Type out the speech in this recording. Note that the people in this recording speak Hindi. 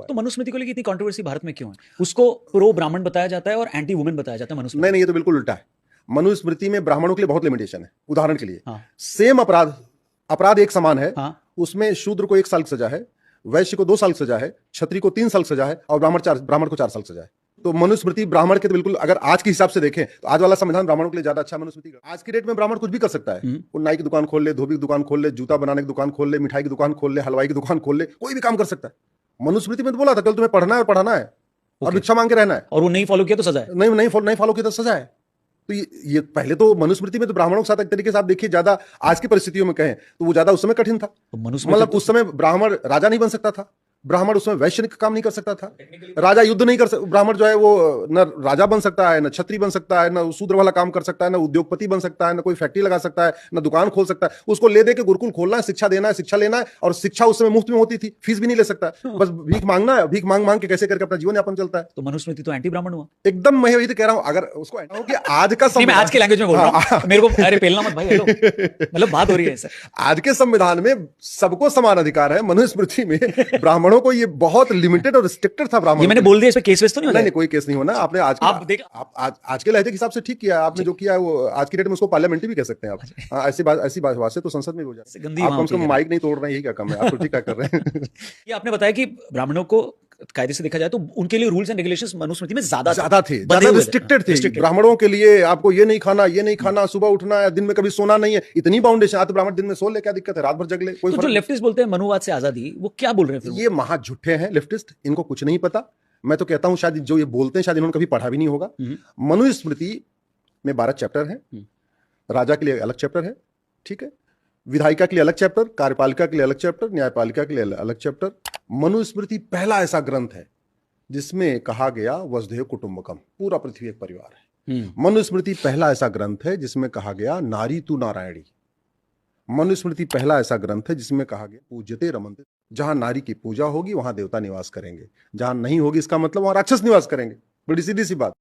हुआ तो मनुस्मृति को लेकर इतनी कंट्रोवर्सी भारत में क्यों है? उसको प्रो ब्राह्मण बताया जाता है और एंटी वुमेन बताया जाता है है। मनुस्मृति। नहीं, ये तो बिल्कुल उल्टा है। मनुस्मृति में ब्राह्मणों के लिए बहुत लिमिटेशन है। उदाहरण के लिए हाँ। सेम अपराध एक समान है। हाँ। उसमें शूद्र को 1 साल की सजा है, वैश्य को 2 साल की सजा है, क्षत्रिय को 3 साल की सजा है और ब्राह्मण को 4 साल की सजा है। तो मनुस्मृति ब्राह्मण के तो बिल्कुल, अगर आज के हिसाब से देखें तो आज वाला संविधान ब्राह्मणों के लिए ज्यादा अच्छा है। मनुस्मृति आज की डेट में ब्राह्मण कुछ भी कर सकता है। वो नाई की दुकान खोल ले, धोबी की दुकान खोल ले, जूता बनाने की दुकान खोल ले, मिठाई की दुकान खोल ले, हलवाई की दुकान खोल ले, कोई भी काम कर सकता है। मनुस्मृति में तो बोला था कल तुम्हें पढ़ना है और पढ़ाना है और भिक्षा मांग के रहना है, और वो नहीं फॉलो किया तो सजा है। नहीं फॉलो किया तो सजा है। तो ये पहले तो मनुस्मृति में तो ब्राह्मणों के साथ एक तरीके से आप देखिए, ज्यादा आज की परिस्थितियों में कहें तो वो ज्यादा उस समय कठिन था। तो मनुस्मृति मतलब उस समय ब्राह्मण राजा नहीं बन सकता था, ब्राह्मण उसमें वैश्य का काम नहीं कर सकता था, राजा युद्ध नहीं कर सकता, ब्राह्मण जो है वो न राजा बन सकता है, न छत्री बन सकता है, न शूद्र वाला काम कर सकता है, न उद्योगपति बन सकता है, न कोई फैक्ट्री लगा सकता है, न दुकान खोल सकता है। उसको ले दे के गुरुकुल खोलना है, शिक्षा देना है, शिक्षा लेना है, और शिक्षा उस समय मुफ्त में होती थी, फीस भी नहीं ले सकता है, बस भीख मांगना है, भीख मांग के कैसे करके अपना जीवन यापन चलता है। तो मनुस्मृति तो एंटी ब्राह्मण हुआ एकदम, मैं वही तो कह रहा हूं। अगर उसको आज का मैं आज के लैंग्वेज में बोल रहा हूं, मेरे को अरे पेलना मत भाई, हेलो, मतलब बात हो रही है सर। आज के संविधान में सबको समान अधिकार है। मनुस्मृति में ब्राह्मणों को ये बहुत लिमिटेड और रिस्ट्रिक्टेड था। ब्राह्मण, ये मैंने बोल दिया, इस पे केस वेस तो नहीं होगा? नहीं, कोई केस नहीं होना। आपने आज के लहजे के हिसाब से ठीक किया आपने, जो किया है वो आज की डेट में उसको पार्लियामेंट्री भी कह सकते हैं आप। हाँ, ऐसी बात से तो संसद में हो जाए। आप कम से कम माइक नहीं तोड़ रहे हैं, यही क्या कम है? आप तो ठीक कर रहे हैं। ये आपने बताया कि ब्राह्मणों को कायदे से देखा जाए तो उनके लिए रूल्स एंड रेगुलेशंस मनुस्मृति में ज्यादा थे, ज्यादा रिस्ट्रिक्टेड थे। ब्राह्मणों के लिए आपको ये नहीं खाना, ये नहीं खाना, सुबह उठना है, दिन में कभी सोना नहीं है, इतनी बाउंडेशन। आज तो ब्राह्मण दिन में सो ले, क्या दिक्कत है? रात भर जग ले, कोई तो जो लेफ्टिस्ट बोलते हैं मनुवाद से आजादी, वो क्या बोल रहे हैं? ये महा झूठे हैं लेफ्टिस्ट, इनको कुछ नहीं पता। मैं तो कहता हूं शायद जो ये बोलते हैं शायद इन्होंने कभी पढ़ा भी नहीं होगा। मनुस्मृति में 12 चैप्टर हैं। राजा के लिए अलग चैप्टर है, ठीक है, विधायिका के लिए अलग चैप्टर, कार्यपालिका के लिए अलग चैप्टर, न्यायपालिका के लिए अलग चैप्टर। मनुस्मृति पहला ऐसा ग्रंथ है जिसमें कहा गया वसुधैव कुटुंबकम, पूरा पृथ्वी एक परिवार है। मनुस्मृति पहला ऐसा ग्रंथ है जिसमें कहा गया नारी तु नारायणी। मनुस्मृति पहला ऐसा ग्रंथ है जिसमें कहा गया पूज्यते रमन्ते, जहां नारी की पूजा होगी वहां देवता निवास करेंगे, जहां नहीं होगी इसका मतलब वहां राक्षस निवास करेंगे। बड़ी सीधी सी बात।